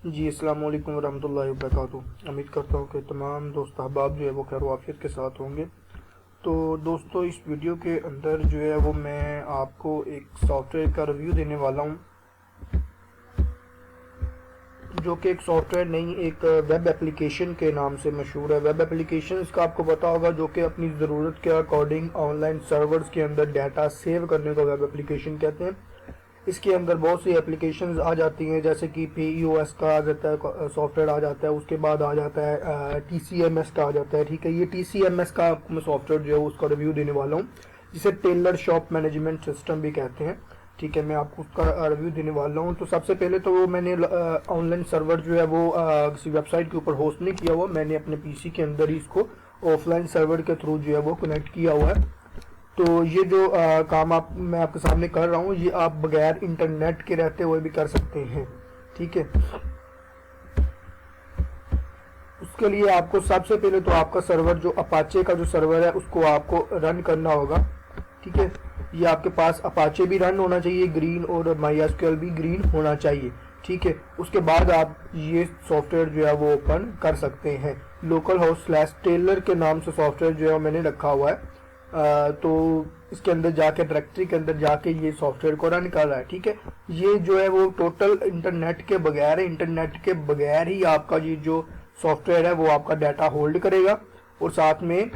जी अस्सलाम वालेकुम वरहमतुल्लाहि वबरकातुहू। उम्मीद करता हूँ कि तमाम दोस्त अहबाब जो है वो खैर वाफियत के साथ होंगे। तो दोस्तों, इस वीडियो के अंदर जो है वो मैं आपको एक सॉफ्टवेयर का रिव्यू देने वाला हूँ, जो कि एक सॉफ्टवेयर नहीं, एक वेब एप्लीकेशन के नाम से मशहूर है। वेब एप्लीकेशन का आपको पता होगा, जो कि अपनी ज़रूरत के अकॉर्डिंग ऑनलाइन सर्वर्स के अंदर डाटा सेव करने को वेब एप्लीकेशन कहते हैं। इसके अंदर बहुत सी एप्लीकेशंस आ जाती हैं, जैसे कि PEOS का आ जाता है सॉफ्टवेयर आ जाता है, उसके बाद आ जाता है TCMS का आ जाता है। ठीक है, ये TCMS का मैं सॉफ्टवेयर जो है उसका रिव्यू देने वाला हूँ, जिसे टेलर शॉप मैनेजमेंट सिस्टम भी कहते हैं। ठीक है, मैं आपको उसका रिव्यू देने वाला हूँ। तो सबसे पहले तो वो मैंने ऑनलाइन सर्वर जो है वो किसी वेबसाइट के ऊपर होस्ट नहीं किया हुआ, मैंने अपने PC के अंदर ही इसको ऑफलाइन सर्वर के थ्रू जो है वो कनेक्ट किया हुआ है। तो ये जो काम मैं आपके सामने कर रहा हूँ, ये आप बगैर इंटरनेट के रहते हुए भी कर सकते हैं। ठीक है, उसके लिए आपको सबसे पहले तो आपका सर्वर, जो अपाचे का जो सर्वर है, उसको आपको रन करना होगा। ठीक है, ये आपके पास अपाचे भी रन होना चाहिए ग्रीन, और MySQL भी ग्रीन होना चाहिए। ठीक है, उसके बाद आप ये सॉफ्टवेयर जो है वो ओपन कर सकते हैं। लोकल होस्ट स्लैश टेलर के नाम से सॉफ्टवेयर जो है मैंने रखा हुआ है। तो इसके अंदर जाके, डायरेक्टरी के अंदर जाके ये सॉफ्टवेयर को रन कर रहा है। ठीक है, ये जो है वो टोटल इंटरनेट के बगैर है। इंटरनेट के बगैर ही आपका ये जो सॉफ्टवेयर है वो आपका डाटा होल्ड करेगा, और साथ में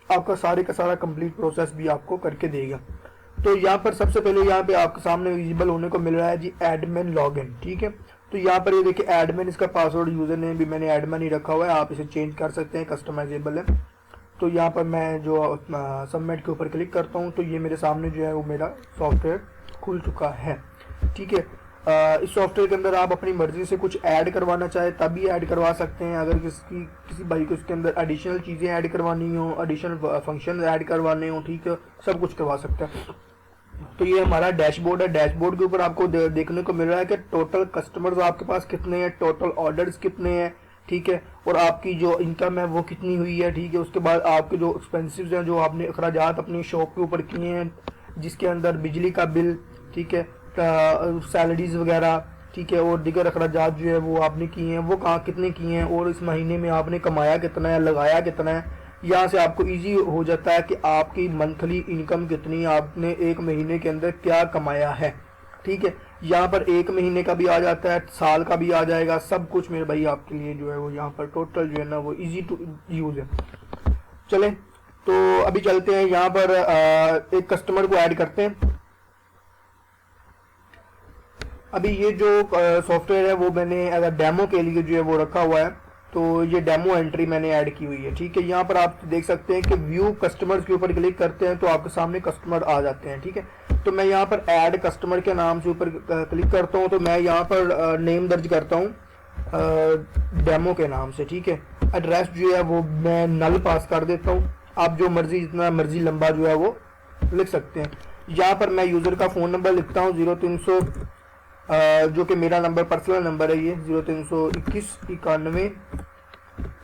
आपका सारे का सारा कंप्लीट प्रोसेस भी आपको करके देगा। तो यहाँ पर सबसे पहले यहाँ पे आपके सामने विजिबल होने को मिल रहा है जी एडमिन लॉगिन। ठीक है, तो यहाँ पर ये देखिए एडमिन, इसका पासवर्ड यूजर नेम भी मैंने एडमिन ही रखा हुआ है, आप इसे चेंज कर सकते हैं, कस्टमाइजेबल है। तो यहाँ पर मैं जो सबमिट के ऊपर क्लिक करता हूँ, तो ये मेरे सामने जो है वो मेरा सॉफ्टवेयर खुल चुका है। ठीक है, इस सॉफ्टवेयर के अंदर आप अपनी मर्जी से कुछ ऐड करवाना चाहे तभी ऐड करवा सकते हैं। अगर किसी भाई को इसके अंदर एडिशनल चीज़ें ऐड करवानी हो, एडिशनल फंक्शन ऐड करवाने हो, ठीक है, सब कुछ करवा सकते हैं। तो ये हमारा डैशबोर्ड है। डैशबोर्ड के ऊपर आपको देखने को मिल रहा है कि टोटल कस्टमर्स आपके पास कितने हैं, टोटल ऑर्डर्स कितने हैं। ठीक है, और आपकी जो इनकम है वो कितनी हुई है। ठीक है, उसके बाद आपके जो एक्सपेंसिव हैं, जो आपने अखराजात अपनी शॉप के ऊपर किए हैं, जिसके अंदर बिजली का बिल, ठीक है, सैलरीज वगैरह, ठीक है, और दीगर अखराजात जो है वो आपने किए हैं, वो कहाँ कितने किए हैं, और इस महीने में आपने कमाया कितना है, लगाया कितना है। यहाँ से आपको इजी हो जाता है कि आपकी मंथली इनकम कितनी, आपने एक महीने के अंदर क्या कमाया है। ठीक है, यहाँ पर एक महीने का भी आ जाता है, साल का भी आ जाएगा, सब कुछ मेरे भाई आपके लिए जो है वो यहाँ पर टोटल जो है ना वो इजी टू यूज है। चलें, तो अभी चलते हैं यहाँ पर एक कस्टमर को ऐड करते हैं। अभी ये जो सॉफ्टवेयर है वो मैंने अगर डेमो के लिए जो है वो रखा हुआ है, तो ये डेमो एंट्री मैंने ऐड की हुई है। ठीक है, यहाँ पर आप देख सकते हैं कि व्यू कस्टमर्स के ऊपर क्लिक करते हैं तो आपके सामने कस्टमर आ जाते हैं। ठीक है, तो मैं यहाँ पर ऐड कस्टमर के नाम से ऊपर क्लिक करता हूँ, तो मैं यहाँ पर नेम दर्ज करता हूँ डेमो के नाम से। ठीक है, एड्रेस जो है वो मैं नल पास कर देता हूँ, आप जो मर्जी जितना मर्जी लंबा जो है वो लिख सकते हैं। यहाँ पर मैं यूज़र का फ़ोन नंबर लिखता हूँ 0300, जो कि मेरा नंबर पर्सनल नंबर है, ये 0321 91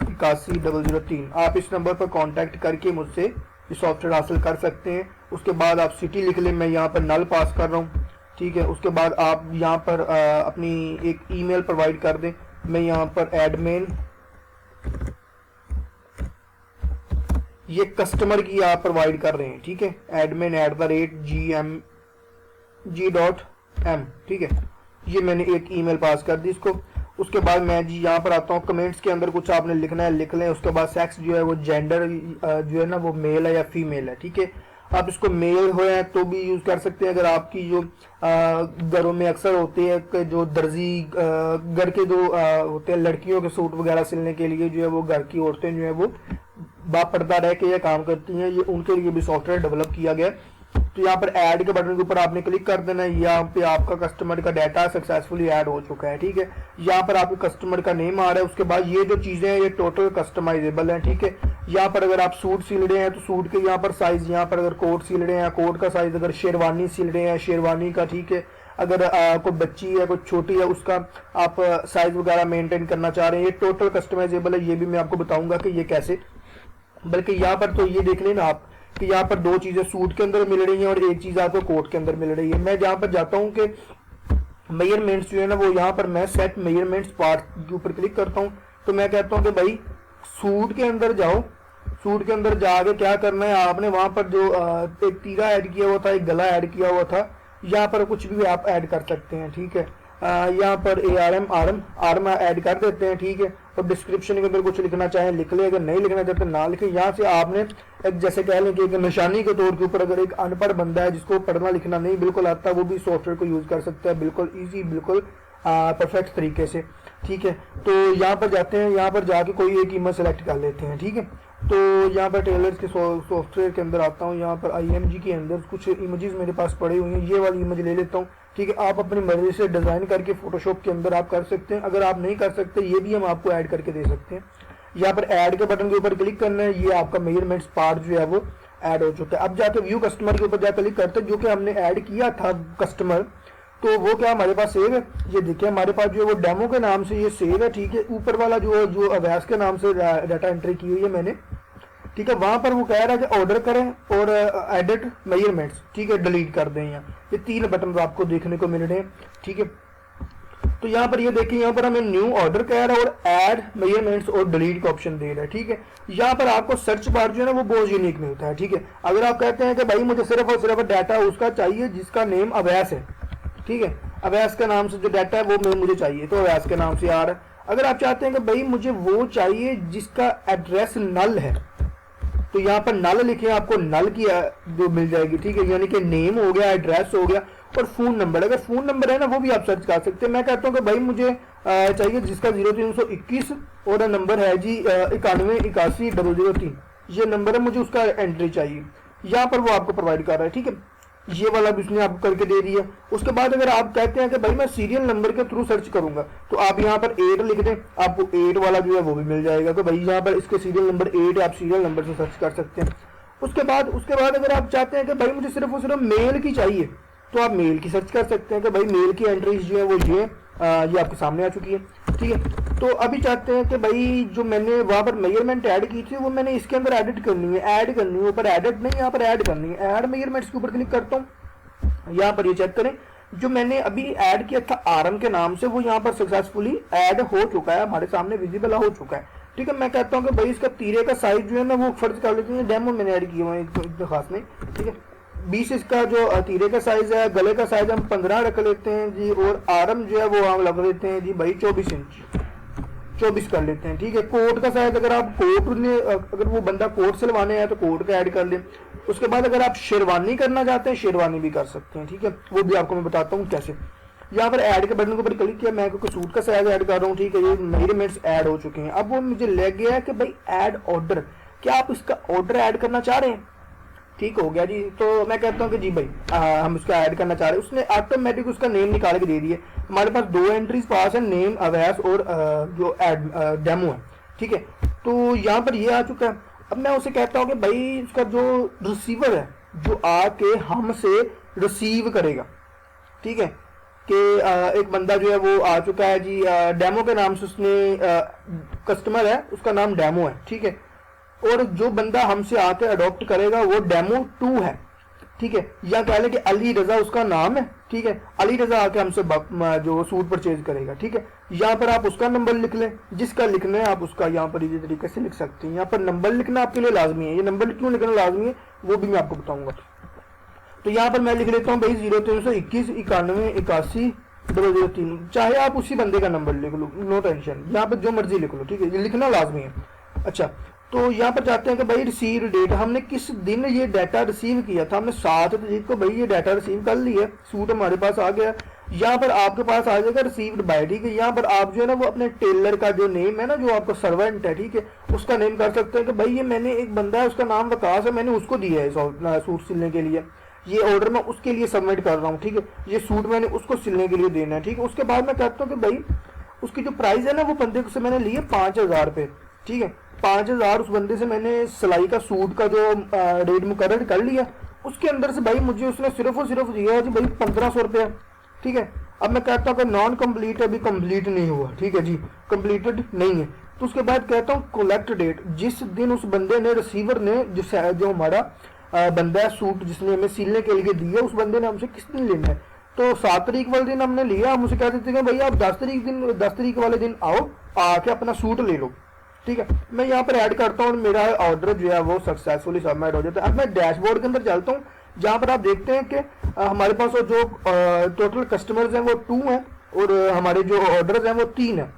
81 003। आप इस नंबर पर कांटेक्ट करके मुझसे ये सॉफ्टवेयर हासिल कर सकते हैं। उसके बाद आप सिटी लिख लें, मैं यहाँ पर नल पास कर रहा हूँ। ठीक है, उसके बाद आप यहाँ पर अपनी एक ईमेल प्रोवाइड कर दें, मैं यहाँ पर एडमिन, ये कस्टमर की आप प्रोवाइड कर रहे हैं। ठीक है, admin@gmg.m। ठीक है, ये मैंने एक ईमेल पास कर दी इसको। उसके बाद मैं जी यहाँ पर आता हूँ, कमेंट्स के अंदर कुछ आपने लिखना है लिख लें। उसके बाद सेक्स जो है वो जेंडर जो है ना वो मेल है या फीमेल है। ठीक है, आप इसको मेल हो है तो भी यूज़ कर सकते हैं। अगर आपकी जो घरों में अक्सर होते हैं कि जो दर्जी घर के जो होते हैं लड़कियों के सूट वगैरह सिलने के लिए जो है वो घर की औरतें जो है वो बापर्दा रह के ये काम करती हैं, ये उनके लिए भी सॉफ्टवेयर डेवलप किया गया। तो यहाँ पर ऐड के बटन के ऊपर आपने क्लिक कर देना है, यहाँ पे आपका कस्टमर का डाटा सक्सेसफुली ऐड हो चुका है। ठीक है, यहाँ पर आपके कस्टमर का नेम आ रहा है। उसके बाद ये जो चीज़ें हैं ये टोटल कस्टमाइजेबल हैं। ठीक है, यहाँ पर अगर आप सूट सिल रहे हैं तो सूट के यहाँ पर साइज, यहाँ पर अगर कोट सिल रहे हैं कोट का साइज, अगर शेरवानी सिल रहे हैं शेरवानी का। ठीक है, अगर कोई बच्ची है कोई छोटी है उसका आप साइज वगैरह मेंटेन करना चाह रहे हैं, ये टोटल कस्टमाइजेबल है। ये भी मैं आपको बताऊंगा कि ये कैसे, बल्कि यहाँ पर तो ये देख लेना आप कि यहाँ पर दो चीज़ें सूट के अंदर मिल रही हैं और एक चीज़ आपको कोट के अंदर मिल रही है। मैं जहाँ पर जाता हूँ कि मेजरमेंट्स जो है ना वो यहाँ पर मैं सेट मेजरमेंट्स पार्ट के ऊपर क्लिक करता हूँ। तो मैं कहता हूँ कि भाई सूट के अंदर जाओ, सूट के अंदर जाके क्या करना है, आपने वहां पर जो एक तीरा ऐड किया हुआ था, एक गला ऐड किया हुआ था, यहाँ पर कुछ भी आप ऐड कर सकते हैं, ठीक है। यहाँ पर आर्म ऐड कर देते हैं, ठीक है। और डिस्क्रिप्शन के अंदर कुछ लिखना चाहें लिख ले, अगर नहीं लिखना चाहते ना लिखे। यहाँ से आपने एक जैसे कह लें कि एक निशानी के तौर के ऊपर अगर एक अनपढ़ बंदा है जिसको पढ़ना लिखना नहीं बिल्कुल आता, वो भी सॉफ्टवेयर को यूज कर सकता है बिल्कुल ईजी, बिल्कुल परफेक्ट तरीके से, ठीक है। तो यहाँ पर जाते हैं, यहाँ पर जाके कोई एक इमेज सेलेक्ट कर लेते हैं, ठीक है। तो यहाँ पर टेलर्स के सॉफ्टवेयर के अंदर आता हूँ, यहाँ पर IMG के अंदर कुछ इमेजेस मेरे पास पड़े हुए हैं, ये वाली इमेज ले लेता हूँ, ठीक है। आप अपनी मर्जी से डिज़ाइन करके फोटोशॉप के अंदर आप कर सकते हैं। अगर आप नहीं कर सकते ये भी हम आपको ऐड करके दे सकते हैं। यहाँ पर ऐड के बटन के ऊपर क्लिक करना है, ये आपका मेजरमेंट्स पार्ट जो है वो ऐड हो चुका है। अब जाके व्यू कस्टमर के ऊपर जाकर क्लिक करते हैं, जो कि हमने ऐड किया था कस्टमर, तो वो क्या हमारे पास सेव है। ये देखिए हमारे पास जो है वो डेमो के नाम से ये सेव है, ठीक है। ऊपर वाला जो अवैस के नाम से डाटा एंट्री की हुई है मैंने, ठीक है। वहां पर वो कह रहा है कि ऑर्डर करें और एडिट मेजरमेंट्स, ठीक है, डिलीट कर दें। यहाँ ये 3 बटन आपको देखने को मिल रहे हैं, ठीक है। तो यहाँ पर ये देखिए, यहाँ पर हमें न्यू ऑर्डर कह रहा है और ऐड मेजरमेंट्स और डिलीट का ऑप्शन दे रहा है, ठीक है। यहाँ पर आपको सर्च बार जो है ना वो बहुत यूनिक मिलता है, ठीक है। अगर आप कहते हैं कि भाई मुझे सिर्फ और सिर्फ डाटा उसका चाहिए जिसका नेम अवैस है, ठीक है, अवैस के नाम से जो डाटा है वो मुझे चाहिए, तो अवैस के नाम से आ रहा है। अगर आप चाहते हैं कि भाई मुझे वो चाहिए जिसका एड्रेस नल है, तो यहाँ पर नल लिखे, आपको नल की जो मिल जाएगी, ठीक है। यानी कि नेम हो गया, एड्रेस हो गया और फोन नंबर। अगर फोन नंबर है ना वो भी आप सर्च कर सकते हैं। मैं कहता हूँ कि भाई मुझे चाहिए जिसका 0321 और नंबर है जी 9181 ये नंबर है, मुझे उसका एंट्री चाहिए। यहाँ पर वो आपको प्रोवाइड कर रहा है, ठीक है। ये वाला भी उसने आपको करके दे दिया। उसके बाद अगर आप कहते हैं कि भाई मैं सीरियल नंबर के थ्रू सर्च करूंगा, तो आप यहाँ पर 8 लिख दें, आपको 8 वाला जो है वो भी मिल जाएगा। तो भाई यहाँ पर इसके सीरियल नंबर 8 है, आप सीरियल नंबर से सर्च कर सकते हैं। उसके बाद अगर आप चाहते हैं कि भाई मुझे सिर्फ और सिर्फ मेल की चाहिए, तो आप मेल की सर्च कर सकते हैं कि भाई मेल की एंट्रीज जो है वो ये आपके सामने आ चुकी है, ठीक है। तो अभी चाहते हैं कि भाई जो मैंने वहां पर मेजरमेंट ऐड की थी वो मैंने इसके अंदर एडिट करनी है, ऊपर एडिट नहीं, यहाँ पर ऐड करनी है। ऐड मेजरमेंट्स के ऊपर क्लिक करता हूँ। यहाँ पर ये चेक करें, जो मैंने अभी ऐड किया था आरएम के नाम से, वो यहाँ पर सक्सेसफुली ऐड हो चुका है, हमारे सामने विजिबल हो चुका है, ठीक है। मैं कहता हूँ कि भाई इसका तीरे का साइज जो है ना वो फर्ज कर लेते हैं, डेमो मैंने ऐड किया हुआ है, इतना खास नहीं, ठीक है। 20 इसका जो तीरे का साइज है, गले का साइज हम 15 रख लेते हैं जी, और आर्म जो है वो हम लग लेते हैं जी भाई 24 इंच, 24 कर लेते हैं, ठीक है। कोट का साइज अगर आप अगर वो बंदा कोट सिलवाने हैं तो कोट का ऐड कर लें। उसके बाद अगर आप शेरवानी करना चाहते हैं शेरवानी भी कर सकते हैं, ठीक है। वो भी आपको मैं बताता हूँ कैसे। यहाँ पर ऐड के बटन के ऊपर क्लिक किया, मैं क्योंकि सूट का साइज ऐड कर रहा हूँ, ठीक है। ये मेजरमेंट्स ऐड हो चुके हैं। अब वो मुझे लग गया है कि भाई ऐड ऑर्डर, क्या आप इसका ऑर्डर ऐड करना चाह रहे हैं? ठीक हो गया जी। तो मैं कहता हूँ कि जी भाई हम उसका ऐड करना चाह रहे हैं। उसने ऑटोमेटिक उसका नेम निकाल के दे दिया। हमारे पास 2 एंट्रीज पास है, नेम अवैस और जो डेमो है, ठीक है। तो यहाँ पर ये आ चुका है। अब मैं उसे कहता हूँ कि भाई उसका जो रिसीवर है जो आके हमसे रिसीव करेगा, ठीक है, कि एक बंदा जो है वो आ चुका है जी, डेमो के नाम से उसने कस्टमर है, उसका नाम डेमो है, ठीक है। और जो बंदा हमसे आके अडॉप्ट करेगा वो डेमो 2 है, ठीक है। या कह लें कि अली रजा उसका नाम है, ठीक है। अली रजा आके हमसे जो सूट परचेज करेगा, ठीक है। यहाँ पर आप उसका नंबर लिख लें, जिसका लिखना है आप उसका यहाँ पर इसी तरीके से लिख सकते हैं। यहाँ पर नंबर लिखना आपके लिए लाजमी है। ये नंबर क्यों लिखना लाजमी है वो भी मैं आपको बताऊंगा। तो यहाँ पर मैं लिख लेता हूँ भाई 0321 91 81 003, चाहे आप उसी बंदे का नंबर लिख लो, नो टेंशन, यहाँ पर जो मर्जी लिख लो, ठीक है। ये लिखना लाजमी है। अच्छा, तो यहाँ पर चाहते हैं कि भाई रिसीव डेट, हमने किस दिन ये डाटा रिसीव किया था। हमने 7 तारीख को भाई ये डाटा रिसीव कर लिया, सूट हमारे पास आ गया। यहाँ पर आपके पास आ जाएगा रिसीव्ड बाय, ठीक है। यहाँ पर आप जो है ना वो अपने टेलर का जो नेम है ना, जो आपका सर्वेंट है, ठीक है, उसका नेम कर सकते हैं कि भाई ये मैंने एक बंदा है उसका नाम वकास है, मैंने उसको दिया है सूट सिलने के लिए, ये ऑर्डर मैं उसके लिए सबमिट कर रहा हूँ, ठीक है। ये सूट मैंने उसको सिलने के लिए देना है, ठीक है। उसके बाद मैं कहता हूँ कि भाई उसकी जो प्राइस है ना वो बंदे से मैंने लिए 5000 रुपये, ठीक है। 5000 उस बंदे से मैंने सिलाई का सूट का जो रेट मुकर्रर कर लिया। उसके अंदर से भाई मुझे उसने सिर्फ और सिर्फ दिया है जी भाई 1500 रुपया, ठीक है। अब मैं कहता हूँ कि नॉन कम्प्लीट अभी कंप्लीट नहीं हुआ, ठीक है जी, कंप्लीटेड नहीं है। तो उसके बाद कहता हूँ कलेक्ट डेट, जिस दिन उस बंदे ने रिसीवर ने जो हमारा बंदा है सूट जिसने हमें सिलने के लिए दिया, उस बंदे ने हमसे किस दिन लेना है। तो 7 तारीख वाले दिन हमने लिया, हम उसे कह देते हैं भैया आप 10 तारीख वाले दिन आओ, आके अपना सूट ले लो, ठीक है। मैं यहाँ पर ऐड करता हूँ और मेरा ऑर्डर जो है वो सक्सेसफुली सबमिट हो जाता है। अब मैं डैशबोर्ड के अंदर चलता हूँ, जहाँ पर आप देखते हैं कि हमारे पास जो टोटल कस्टमर्स हैं वो 2 हैं और हमारे जो ऑर्डर्स हैं वो 3 हैं।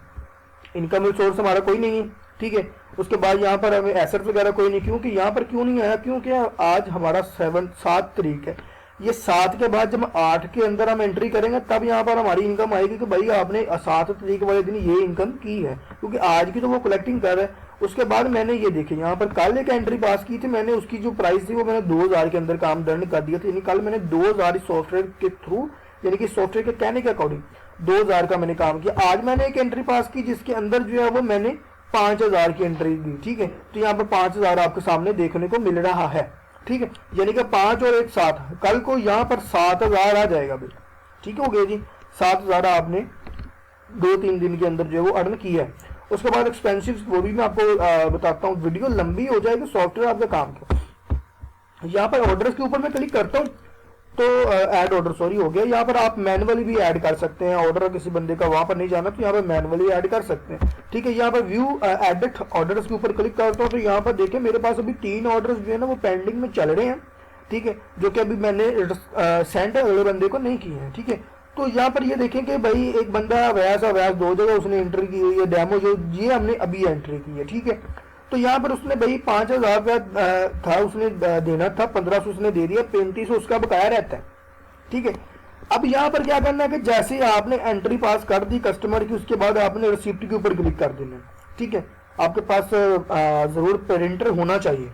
इनकम सोर्स हमारा कोई नहीं है, ठीक है। उसके बाद यहाँ पर हमें एसेट्स वगैरह कोई नहीं, क्योंकि यहाँ पर क्यों नहीं आया, क्योंकि आज हमारा 7 तारीख है। ये 7 के बाद जब 8 के अंदर हम एंट्री करेंगे तब यहाँ पर हमारी इनकम आएगी कि भाई आपने 7 तारीख वाले दिन ये इनकम की है, क्योंकि आज की तो वो कलेक्टिंग कर रहा है। उसके बाद मैंने ये देखी यहाँ पर कल एक एंट्री पास की थी, मैंने उसकी जो प्राइस थी वो मैंने 2000 के अंदर काम डन कर दिया था, यानी कल मैंने 2000 सॉफ्टवेयर के थ्रू, यानी कि सॉफ्टवेयर के कहने के अकॉर्डिंग 2000 का मैंने काम किया। आज मैंने एक एंट्री पास की जिसके अंदर जो है वो मैंने 5000 की एंट्री दी, ठीक है। तो यहाँ पर 5000 आपके सामने देखने को मिल रहा है, ठीक है। यानी कि 5 और 1 7, कल को यहाँ पर 7000 आ जाएगा भाई, ठीक हो गया जी। 7000 आपने 2-3 दिन के अंदर जो है वो अर्न किया है। उसके बाद एक्सपेंसिव वो भी मैं आपको बताता हूँ, वीडियो लंबी हो जाएगी, सॉफ्टवेयर आपका काम का। यहाँ पर ऑर्डर्स के ऊपर मैं क्लिक करता हूँ तो ऐड ऑर्डर सॉरी हो गया। यहाँ पर आप मैनुअली भी ऐड कर सकते हैं, ऑर्डर किसी बंदे का वहां पर नहीं जाना तो यहाँ पर मैनुअली ऐड कर सकते हैं, ठीक है। यहाँ पर व्यू एडिट ऑर्डर्स के ऊपर क्लिक करता हूँ तो यहाँ पर देखें मेरे पास अभी 3 ऑर्डर्स जो है ना वो पेंडिंग में चल रहे हैं, ठीक है, जो कि अभी मैंने सेंड अगले बंदे को नहीं किए हैं, ठीक है। तो यहाँ पर ये देखें कि भाई एक बंदा व्यास 2 जगह उसने एंट्री की है, ये डेमो जो ये हमने अभी एंट्री की है, ठीक है। तो यहाँ पर उसने भाई 5000 रुपया था उसने देना था, 1500 उसने दे दिया, 3500 उसका बकाया रहता है, ठीक है। अब यहाँ पर क्या करना है कि जैसे ही आपने एंट्री पास कर दी कस्टमर की, उसके बाद आपने रिसिप्ट के ऊपर क्लिक कर देना, ठीक है। आपके पास जरूर प्रिंटर होना चाहिए,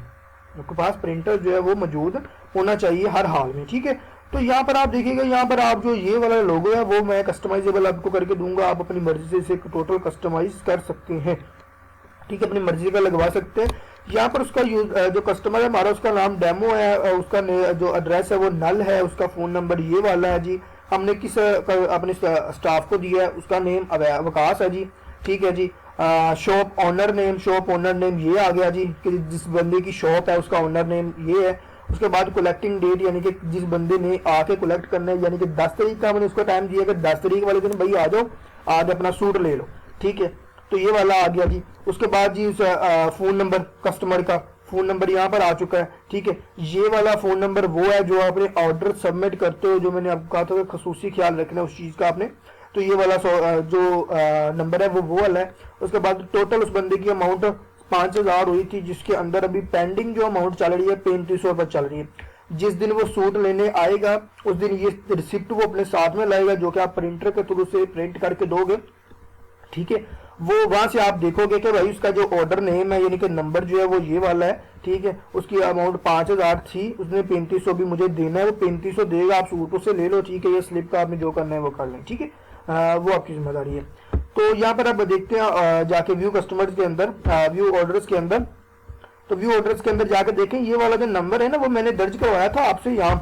आपके पास प्रिंटर जो है वो मौजूद होना चाहिए हर हाल में, ठीक है। तो यहाँ पर आप देखिएगा, यहाँ पर आप जो ये वाला लोगो है वो मैं कस्टमाइजेबल आपको करके दूंगा, आप अपनी मर्जी से इसे टोटल कस्टमाइज कर सकते हैं, ठीक है, अपनी मर्जी का लगवा सकते हैं। यहाँ पर उसका जो कस्टमर है हमारा, उसका नाम डेमो है, उसका जो एड्रेस है वो नल है, उसका फ़ोन नंबर ये वाला है जी, हमने किस अपने स्टाफ को दिया है, उसका नेम अवकाश है जी, ठीक है जी। शॉप ओनर नेम ये आ गया जी, कि जिस बंदे की शॉप है उसका ओनर नेम ये है। उसके बाद कलेक्टिंग डेट, यानी कि जिस बंदे ने आके कलेक्ट करना है, यानी कि 10 तारीख का मैंने उसको टाइम दिया कि 10 तारीख वाले दिन भाई आ जाओ, आज अपना सूट ले लो, ठीक है। तो ये वाला आ गया जी। उसके बाद जी फ़ोन नंबर, कस्टमर का फ़ोन नंबर यहाँ पर आ चुका है, ठीक है। ये वाला फ़ोन नंबर वो है जो आपने ऑर्डर सबमिट करते हो, जो मैंने आपको कहा था खसूसी ख्याल रखना है उस चीज़ का आपने, तो ये वाला जो नंबर है वो वाला है। उसके बाद टोटल उस बंदे की अमाउंट 5000 हुई थी, जिसके अंदर अभी पेंडिंग जो अमाउंट चल रही है 3500 रुपये चल रही है। जिस दिन वो सूट लेने आएगा उस दिन ये रिसिप्ट वो अपने साथ में लाएगा, जो कि आप प्रिंटर के थ्रू से प्रिंट करके दोगे, ठीक है। वो वहां से आप देखोगे कि भाई उसका जो ऑर्डर नेम है, यानी कि नंबर जो है वो ये वाला है, ठीक है। उसकी अमाउंट 5000 थी, उसने 3500 भी मुझे देना है, वो 3500 देगा, आप सूट उससे ले लो, ठीक है। ये स्लिप का आपने जो करना है वो कर लें, ठीक है, वो आपकी जिम्मेदारी है। तो यहाँ पर आप देखते हैं जाके व्यू कस्टमर्स के अंदर, व्यू ऑर्डर्स के अंदर, तो व्यू ऑर्डर्स के अंदर जाकर देखें ये वाला जो नंबर है ना वो मैंने दर्ज करवाया था आपसे यहाँ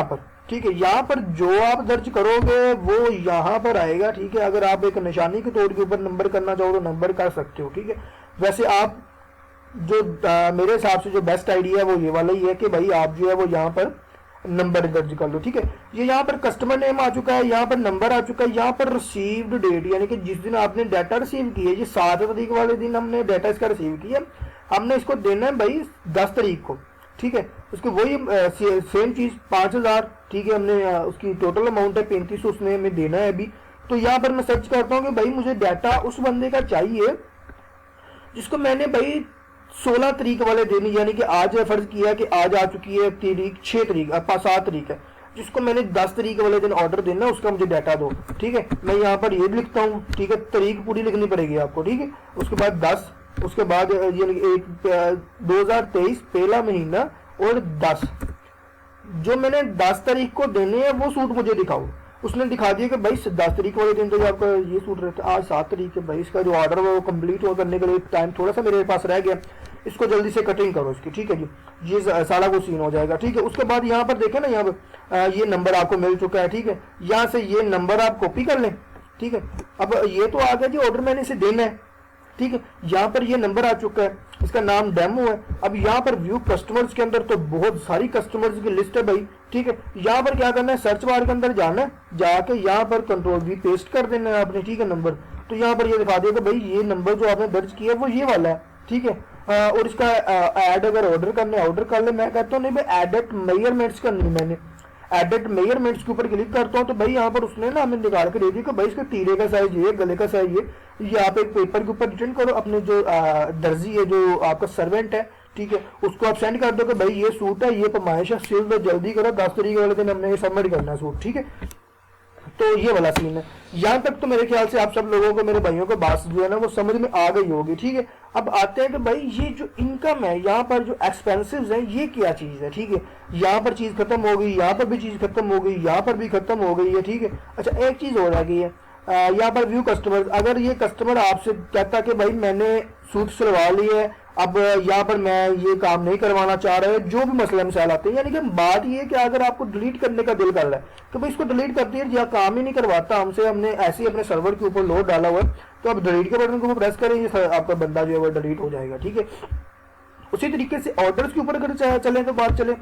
पर, ठीक है। यहाँ पर जो आप दर्ज करोगे वो यहाँ पर आएगा, ठीक है। अगर आप एक निशानी के तौर के ऊपर नंबर करना चाहो तो नंबर कर सकते हो, ठीक है। वैसे आप जो मेरे हिसाब से जो बेस्ट आइडिया है वो ये वाला ही है कि भाई आप जो है वो यहाँ पर नंबर दर्ज कर लो, ठीक है। ये यहाँ पर कस्टमर नेम आ चुका है, यहाँ पर नंबर आ चुका है, यहाँ पर रिसीव्ड डेट, यानी कि जिस दिन आपने डाटा रिसीव किया, ये 7 तारीख वाले दिन हमने डाटा इसका रिसीव किया, हमने इसको देना है भाई 10 तारीख को, ठीक है। उसके वही सेम चीज़ 5000, ठीक है, हमने उसकी टोटल अमाउंट है 3500 उसने हमें देना है अभी। तो यहाँ पर मैं सर्च करता हूँ कि भाई मुझे डाटा उस बंदे का चाहिए जिसको मैंने भाई 16 तारीख वाले दिन, यानी कि आज फर्ज किया कि आज आ चुकी है तारीख 6 तारीख 7 तारीख है, जिसको मैंने 10 तारीख वाले दिन ऑर्डर देना उसका मुझे डाटा दो, ठीक है। मैं यहाँ पर ये लिखता हूँ, ठीक है, तारीख पूरी लिखनी पड़ेगी आपको, ठीक है। उसके बाद 10, उसके बाद यानी 2023 पहला महीना और 10, जो मैंने 10 तारीख को देने हैं वो सूट मुझे दिखाओ। उसने दिखा दिया कि भाई 10 तारीख वाले दिन तो जो आपका ये सूट रहता है, आज 7 तारीख है, भाई इसका जो ऑर्डर है वो कंप्लीट हो करने के लिए टाइम थोड़ा सा मेरे पास रह गया, इसको जल्दी से कटिंग करो इसकी, ठीक है जी, ये सारा कुछ सीन हो जाएगा, ठीक है। उसके बाद यहाँ पर देखें ना, यहाँ पर ये नंबर आपको मिल चुका है, ठीक है। यहाँ से ये नंबर आप कॉपी कर लें, ठीक है। अब ये तो आ गया जी ऑर्डर मैंने इसे देना है, ठीक है। यहाँ पर ये नंबर आ चुका है, इसका नाम डेमो है। अब यहाँ पर व्यू कस्टमर्स के अंदर तो बहुत सारी कस्टमर्स की लिस्ट है भाई, ठीक है। यहाँ पर क्या करना है, सर्च बार के अंदर जाना है, जाके यहाँ पर कंट्रोल वी पेस्ट कर देना है आपने, ठीक है, नंबर। तो यहाँ पर ये दिखा दिया कि भाई ये नंबर जो आपने दर्ज किया वो ये वाला है, ठीक है। और इसका ऐड अगर ऑर्डर करने ऑर्डर कर ले। मैं कहता हूँ नहीं भाई एडिट मेजरमेंट्स करनी, मैंने एडिट मेजरमेंट्स के ऊपर क्लिक करता हूँ तो भाई यहाँ पर उसने ना हमें निकाल के दे दिया कि भाई इसका तीरे का साइज ये, गले का साइज ये आप एक पेपर के ऊपर रिटर्न करो, अपने जो दर्जी है, जो आपका सर्वेंट है, ठीक है, उसको आप सेंड कर दो कि भाई ये सूट है, ये पैमाइश है, सिल दो, जल्दी करो, 10 तारीख वाले दिन हमने ये सबमिट करना है सूट, ठीक है। तो ये वाला सीन है। यहाँ तक तो मेरे ख्याल से आप सब लोगों को, मेरे भाइयों को बात जो है ना वो समझ में आ गई होगी, ठीक है। अब आते हैं कि भाई ये जो इनकम है, यहाँ पर जो एक्सपेंसिव है ये क्या चीज है, ठीक है। यहाँ पर चीज खत्म हो गई, यहाँ पर भी चीज खत्म हो गई, यहाँ पर भी खत्म हो गई है, ठीक है। अच्छा एक चीज हो रह गई है, यहाँ पर व्यू कस्टमर, अगर ये कस्टमर आपसे कहता कि भाई मैंने सूट सिलवा लिया है, अब यहाँ पर मैं ये काम नहीं करवाना चाह रहा है, जो भी मसले मसाइल आते हैं, यानी कि बात ये है कि अगर आपको डिलीट करने का दिल कर रहा है तो भाई इसको डिलीट कर दिए, या काम ही नहीं करवाता हमसे, हमने ऐसे ही अपने सर्वर के ऊपर लोड डाला हुआ है, तो आप डिलीट के बटन को प्रेस करेंगे, आपका बंदा जो है वो डिलीट हो जाएगा, ठीक है। उसी तरीके से ऑर्डर्स के ऊपर अगर चले तो बात चले,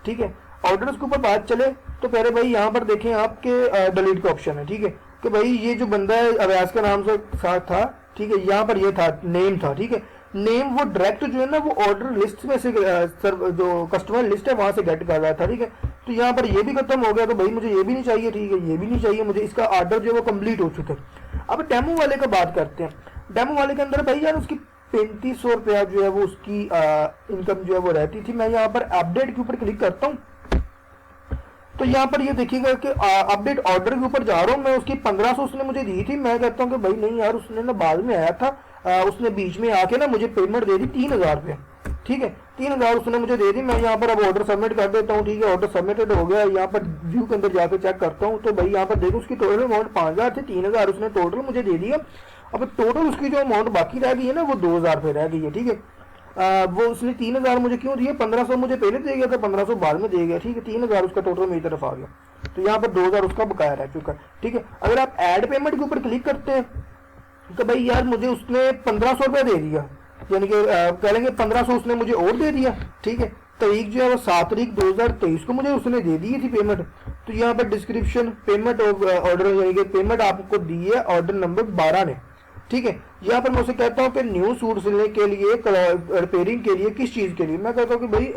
ठीक है, ऑर्डर्स के ऊपर बात चले तो पहले भाई यहाँ पर देखें आपके डिलीट का ऑप्शन है, ठीक है, कि भाई ये जो बंदा है अवैस के नाम से साथ था, ठीक है, यहाँ पर ये था नेम था, ठीक है, नेम वो डायरेक्ट जो है ना वो ऑर्डर लिस्ट में से जो कस्टमर लिस्ट है वहां से गेट कर रहा था, ठीक है। तो यहाँ पर ये भी खत्म हो गया, तो भाई मुझे ये भी नहीं चाहिए, ठीक है, ये भी नहीं चाहिए मुझे, इसका ऑर्डर जो है वो कंप्लीट हो चुका है। अब डेमो वाले का बात करते हैं। डेमो वाले के अंदर भाई यार उसकी 3500 रुपया जो है वो उसकी इनकम जो है वो रहती थी। मैं यहाँ पर अपडेट के ऊपर क्लिक करता हूँ तो यहाँ पर ये देखिएगा कि अपडेट ऑर्डर के ऊपर जा रहा हूँ मैं, उसकी 1500 उसने मुझे दी थी। मैं कहता हूँ कि भाई नहीं यार, उसने ना बाद में आया था, उसने बीच में आके ना मुझे पेमेंट दे दी 3000 रुपये, ठीक है, 3000 उसने मुझे दे दी। मैं यहाँ पर अब ऑर्डर सबमिट कर देता हूँ, ठीक है, ऑर्डर सबमिटेड हो गया। यहाँ पर व्यू के अंदर जाकर चेक करता हूँ तो भाई यहाँ पर देखो उसकी टोटल अमाउंट 5000 थी, 3000 उसने टोटल मुझे दे दिया। अब टोटल उसकी जो अमाउंट बाकी रह गई है ना वो 2000 रुपये रह गई है, ठीक है। वो उसने 3000 मुझे क्यों दिया, 1500 मुझे पहले दे गया था, 1500 बाद में दे गया, ठीक है, 3000 उसका टोटल मेरी तरफ आ गया। तो यहाँ पर 2000 उसका बकाया रह चुका है, ठीक है। अगर आप ऐड पेमेंट के ऊपर क्लिक करते हैं तो भाई यार मुझे उसने 1500 रुपया दे दिया, यानी कि कह लेंगे 1500 उसने मुझे और दे दिया, ठीक है। तारीख जो है वो 7 तारीख 2023 को मुझे उसने दे दी थी पेमेंट। तो यहाँ पर डिस्क्रिप्शन पेमेंट ऑर्डर यानी कि पेमेंट आपको दी है ऑर्डर नंबर 12 ने, ठीक है। यहाँ पर मैं उसे कहता हूँ कि न्यू सूट सिलने के लिए, रिपेयरिंग के लिए, किस चीज के लिए, मैं कहता हूँ कि भाई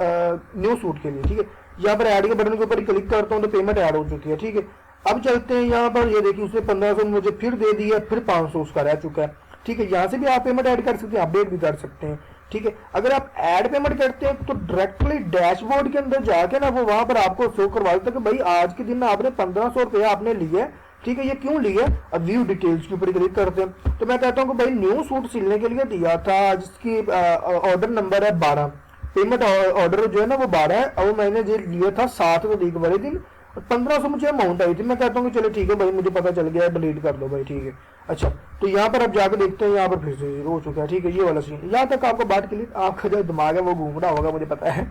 न्यू सूट के लिए, ठीक है। यहाँ पर ऐड के बटन के ऊपर क्लिक करता हूँ तो पेमेंट ऐड हो चुकी है, ठीक है। अब चलते हैं यहाँ पर, ये देखिए उसने 1500 मुझे फिर दे दिया, फिर 500 उसका रह चुका है, ठीक है। यहाँ से भी आप पेमेंट ऐड कर सकते हैं, अपडेट भी कर सकते हैं, ठीक है। अगर आप ऐड पेमेंट करते हैं तो डायरेक्टली डैशबोर्ड के अंदर जाके ना वो वहां पर आपको शो करवा देता है कि भाई आज के दिन आपने 1500 रुपया आपने लिया, ठीक है। ये क्यों लिया, अब व्यू डिटेल्स के ऊपर क्लिक करते हैं तो मैं कहता हूँ कि भाई न्यू सूट सिलने के लिए दिया था, जिसकी ऑर्डर नंबर है 12, पेमेंट ऑर्डर जो है ना वो 12 है, और मैंने जो लिया था 7 तारीख वाले दिन, 1500 मुझे अमाउंट आई थी। मैं कहता हूँ कि चलो ठीक है भाई, मुझे पता चल गया, डिलीट कर दो भाई, ठीक है। अच्छा, तो यहाँ पर अब जाकर देखते हैं, यहाँ पर फिर से हो चुका है, ठीक है, ये वाला सीन। यहाँ तक आपको बात क्लियर, आपका जो दिमाग है वो घूम रहा होगा, मुझे पता है।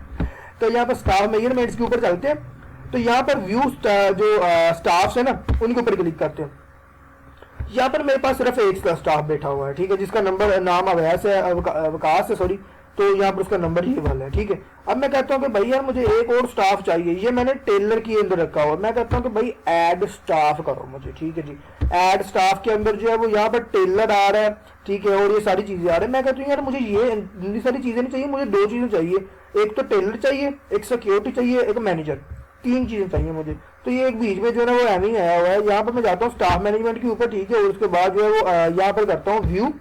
तो यहाँ पर स्टाफ मेजरमेंट्स के ऊपर चलते हैं तो यहाँ पर व्यू जो स्टाफ है ना उनके ऊपर क्लिक करते हैं। यहाँ पर मेरे पास सिर्फ एक स्टाफ बैठा हुआ है, ठीक है, जिसका नंबर नाम अवैस है, अवकाश है, सॉरी। तो यहाँ पर उसका नंबर ये वाला है, ठीक है। अब मैं कहता हूँ कि भाई यार मुझे एक और स्टाफ चाहिए, ये मैंने टेलर के अंदर रखा हुआ। मैं कहता हूँ कि भाई ऐड स्टाफ करो मुझे, ठीक है जी। ऐड स्टाफ के अंदर जो है वो यहाँ पर टेलर आ रहा है, ठीक है, और ये सारी चीजें आ रही है। मैं कहता हूँ यार मुझे ये सारी चीजें नहीं चाहिए, मुझे 2 चीजें चाहिए, एक तो टेलर चाहिए, एक सिक्योरिटी चाहिए, एक मैनेजर, 3 चीजें चाहिए मुझे। तो ये एक बीच में जो है ना वो एमिंग आया हुआ है। यहाँ पर मैं जाता हूँ स्टाफ मैनेजमेंट के ऊपर, ठीक है, और उसके बाद जो है वो यहाँ पर करता हूँ व्यू।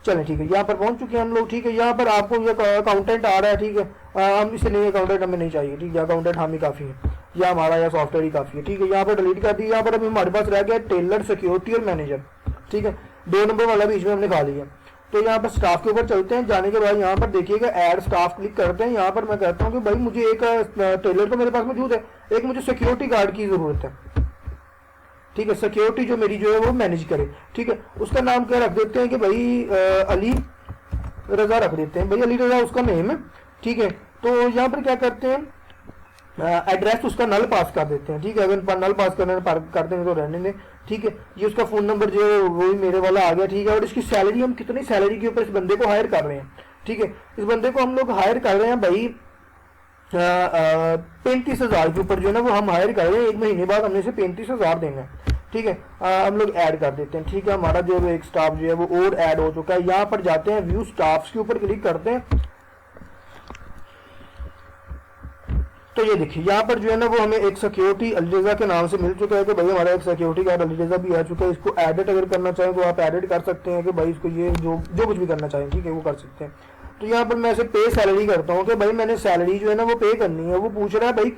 चलें ठीक है, यहाँ पर पहुंच चुके हैं हम लोग, ठीक है। यहाँ पर आपको ये अकाउंटेंट आ रहा है, ठीक है, हम इसे नहीं, अकाउंटेंट हमें नहीं चाहिए, ठीक है, अकाउंटेंट हम ही काफ़ी है, या हमारा या सॉफ्टवेयर ही काफ़ी है, ठीक है। यहाँ पर डिलीट कर दिया। यहाँ पर अभी हमारे पास रह गया टेलर, सिक्योरिटी और मैनेजर, ठीक है, 2 नंबर वाला बीच में हमने खा लिया। तो यहाँ पर स्टाफ के ऊपर चलते हैं। जाने के बाद यहाँ पर देखिएगा ऐड स्टाफ क्लिक करते हैं। यहाँ पर मैं कहता हूँ कि भाई मुझे एक टेलर तो मेरे पास मौजूद है, एक मुझे सिक्योरिटी गार्ड की जरूरत है, ठीक है, सिक्योरिटी जो मेरी जो है वो मैनेज करे, ठीक है। उसका नाम क्या रख देते हैं कि भाई अली रजा रख देते हैं, भाई अली रजा उसका नेम है, ठीक है। तो यहाँ पर क्या करते हैं, एड्रेस उसका नल पास कर देते हैं, ठीक है। अगर नल पास कर देंगे तो रहने दें, ठीक है। ये उसका फ़ोन नंबर जो है वही मेरे वाला आ गया, ठीक है। और इसकी सैलरी, हम कितनी सैलरी के ऊपर इस बंदे को हायर कर रहे हैं, ठीक है। इस बंदे को हम लोग हायर कर रहे हैं भाई 35,000 के ऊपर जो है ना वो हम हायर कर रहे हैं। 1 महीने बाद हमने इसे 35,000 देना है, ठीक है। हम लोग ऐड कर देते हैं, ठीक है। हमारा जो एक स्टाफ जो है वो और ऐड हो चुका है। यहाँ पर जाते हैं, व्यू स्टाफ्स के ऊपर क्लिक करते हैं, तो ये देखिए यहाँ पर जो है ना वो हमें एक सिक्योरिटी अलीरेजा के नाम से मिल चुका है कि भाई हमारा एक सिक्योरिटी गार्ड अलीरेजा भी आ चुका है। इसको एडिट अगर करना चाहें तो आप एडिट कर सकते हैं कि भाई इसको ये जो कुछ भी करना चाहें, ठीक है, वो कर सकते हैं। तो यहाँ पर मैं ऐसे पे सैलरी करता हूँ कि भाई मैंने सैलरी जो है ना वो पे करनी है। वो पूछ रहा है भाई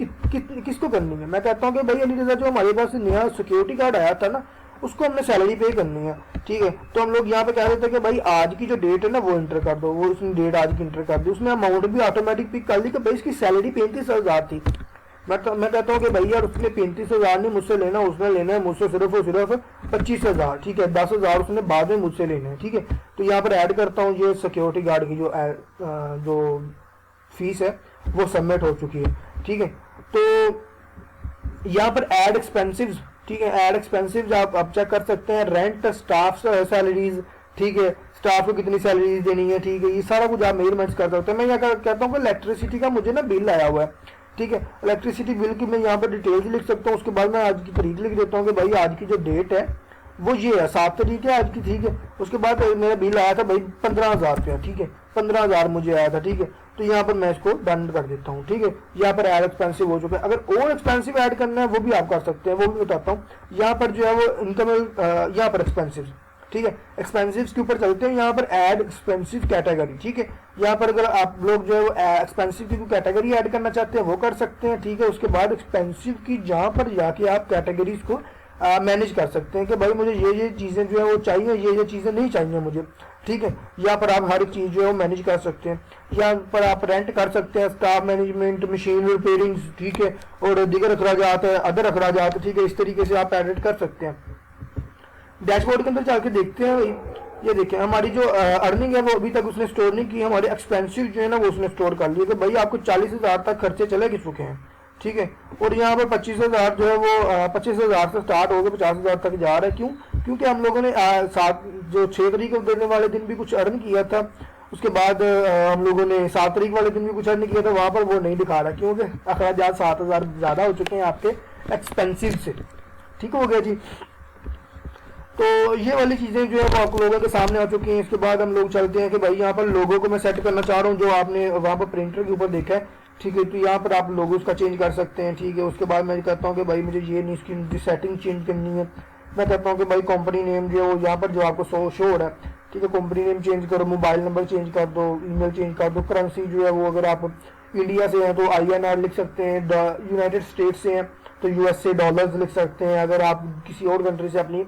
किसको करनी है। मैं कहता हूँ कि भाई अलीरेजा जो हमारे पास नया सिक्योरिटी गार्ड आया था ना उसको हमने सैलरी पे करनी है, ठीक है। तो हम लोग यहाँ पे कह देते हैं कि भाई आज की जो डेट है ना वो इंटर कर दो, वो उसने डेट आज की इंटर कर दी। उसने अमाउंट भी ऑटोमेटिक पिक कर ली कि भाई इसकी सैलरी 35,000 थी। मैं कहता हूँ कि भाई यार उसने 35,000 नहीं मुझसे लेना, उसने लेना है मुझसे सिर्फ और सिर्फ 25,000, ठीक है। 10,000 उसने बाद में मुझसे लेना है, ठीक है। तो यहाँ पर ऐड करता हूँ, ये सिक्योरिटी गार्ड की जो फीस है वो सबमिट हो चुकी है, ठीक है। तो यहाँ पर ऐड एक्सपेंसिव, ठीक है, ऐड एक्सपेंसिव आप चेक कर सकते हैं। रेंट, स्टाफ सैलरीज, ठीक है, स्टाफ को कितनी सैलरीज देनी है, ठीक है। ये सारा कुछ आप मेजरमेंट्स कर सकते हैं। मैं यहाँ कहता हूँ कि इलेक्ट्रिसिटी का मुझे ना बिल आया हुआ है, ठीक है। इलेक्ट्रिसिटी बिल की मैं यहाँ पर डिटेल्स लिख सकता हूँ। उसके बाद मैं आज की तारीख लिख देता हूँ कि भाई आज की जो डेट है वो ये है, 7 तारीख है आज की, ठीक है। उसके बाद मेरा बिल आया था भाई 15,000 रुपया, ठीक है। 15,000 मुझे आया था, ठीक है। तो यहाँ पर मैं इसको डन कर देता हूँ, ठीक है। यहाँ पर ऐड एक्सपेंसिव हो चुका है। अगर और एक्सपेंसिव ऐड करना है वो भी आप कर सकते हैं, वो भी बताता हूँ। यहाँ पर जो है वो इनकम, यहाँ पर एक्सपेंसिव, ठीक है। एक्सपेंसिव के ऊपर चलते हैं। यहाँ पर ऐड एक्सपेंसिव कैटेगरी, ठीक है। यहाँ पर अगर आप लोग जो है वो एक्सपेंसिव की कैटेगरी ऐड करना चाहते हैं वो कर सकते हैं, ठीक है। उसके बाद एक्सपेंसिव की जहाँ पर जाके आप कैटेगरीज को मैनेज कर सकते हैं कि भाई मुझे ये चीज़ें जो है वो चाहिए, ये चीज़ें नहीं चाहिए मुझे, ठीक है। यहाँ पर आप हर एक चीज़ जो है वो मैनेज कर सकते हैं। यहाँ पर आप रेंट कर सकते हैं, स्टाफ मैनेजमेंट, मशीन रिपेयरिंग, ठीक है, और दीगर अखराजात है, अदर अखराजात, ठीक है। इस तरीके से आप एडिट कर सकते हैं। डैशबोर्ड के अंदर चल के देखते हैं। ये देखें हमारी जो अर्निंग है वो अभी तक उसने स्टोर नहीं की। हमारे एक्सपेंसिव जो है ना वो उसने स्टोर कर लिए कि भाई आपको 40,000 तक खर्चे चले चुके हैं, ठीक है। और यहाँ पर 25,000 जो है वो 25,000 से स्टार्ट हो गए 50,000 तक जा रहा है। क्यों? क्योंकि हम लोगों ने 6 तारीख को देने वाले दिन भी कुछ अर्न किया था। उसके बाद हम लोगों ने 7 तारीख वाले दिन भी कुछ अर्न किया था, वहाँ पर वो नहीं दिखा रहा क्योंकि अखराजात 7,000 ज़्यादा हो चुके हैं आपके एक्सपेंसिव से, ठीक हो गया जी। तो ये वाली चीज़ें जो है वो आप लोगों के सामने आ चुकी हैं। इसके बाद हम लोग चलते हैं कि भाई यहाँ पर लोगों को मैं सेट करना चाह रहा हूँ, जो आपने वहाँ पर प्रिंटर के ऊपर देखा है, ठीक है। तो यहाँ पर आप लोगों उसका चेंज कर सकते हैं, ठीक है। उसके बाद मैं कहता हूँ कि भाई मुझे ये नहीं, इसकी सेटिंग चेंज करनी है। मैं कहता हूँ कि भाई कंपनी नेम जो है वो यहाँ पर जो आपको शो हो रहा है, ठीक है, कंपनी नेम चेंज करो, मोबाइल नंबर चेंज कर दो, ईमेल चेंज कर दो। करेंसी जो है वो अगर आप इंडिया से हैं तो INR लिख सकते हैं, यूनाइटेड स्टेट्स से हैं तो USA डॉलर्स लिख सकते हैं। अगर आप किसी और कंट्री से अपनी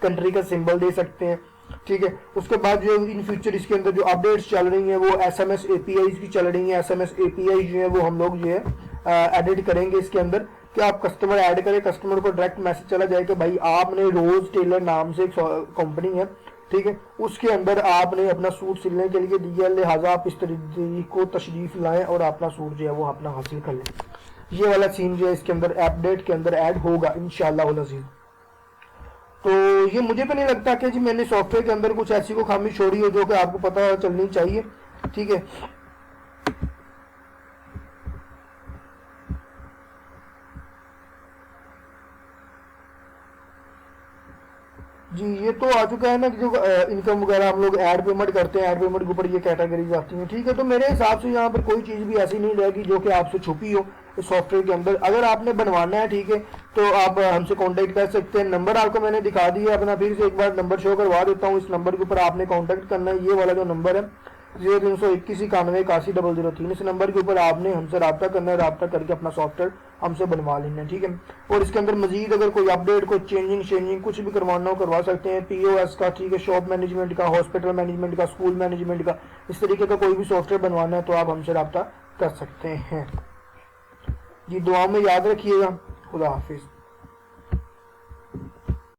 कंट्री का सिंबल दे सकते हैं, ठीक है। उसके बाद जो इन फ्यूचर इसके अंदर जो अपडेट्स चल रही हैं वो SMS APIs की चल रही हैं। SMS API जो है वो हम लोग जो है एडिट करेंगे इसके अंदर कि आप कस्टमर ऐड करें, कस्टमर को डायरेक्ट मैसेज चला जाए कि भाई आपने रोज टेलर नाम से एक कंपनी है, ठीक है, उसके अंदर आपने अपना सूट सिलने के लिए दिया, लिहाजा आप इस तरीके को तशरीफ लाएं और अपना सूट जो है वो अपना हासिल कर लें। ये वाला सीन जो है इसके अंदर अपडेट के अंदर ऐड होगा इंशाअल्लाह अज़ीज़। तो ये मुझे तो नहीं लगता कि जी मैंने सॉफ्टवेयर के अंदर कुछ ऐसी को खामी छोड़ी हो जो कि आपको पता चलनी चाहिए, ठीक है। जी ये तो आ चुका है ना कि जो इनकम वगैरह हम लोग ऐड पेमेंट करते हैं, ऐड पेमेंट के ऊपर ये कैटेगरीज आती हैं, ठीक है। तो मेरे हिसाब से यहाँ पर कोई चीज़ भी ऐसी नहीं रहेगी जो कि आपसे छुपी हो इस सॉफ्टवेयर के अंदर। अगर आपने बनवाना है, ठीक है, तो आप हमसे कांटेक्ट कर सकते हैं। नंबर आपको मैंने दिखा दिया अपना, फिर से एक बार नंबर शो करवा देता हूँ। इस नंबर के ऊपर आपने कांटेक्ट करना है। ये वाला जो नंबर है 032191 इस नंबर के ऊपर आपने हमसे रब्ता करना है। रब्ता करके अपना सॉफ्टवेयर हमसे बनवा लेना है, ठीक है। और इसके अंदर मजीद अगर कोई अपडेट, कोई चेंजिंग कुछ भी करवाना हो करवा सकते हैं। POS का, ठीक है, शॉप मैनेजमेंट का, हॉस्पिटल मैनेजमेंट का, स्कूल मैनेजमेंट का, इस तरीके का कोई भी सॉफ्टवेयर बनवाना है तो आप हमसे रब्ता कर सकते हैं जी। दुआ में याद रखिएगा। खुदा हाफिज़।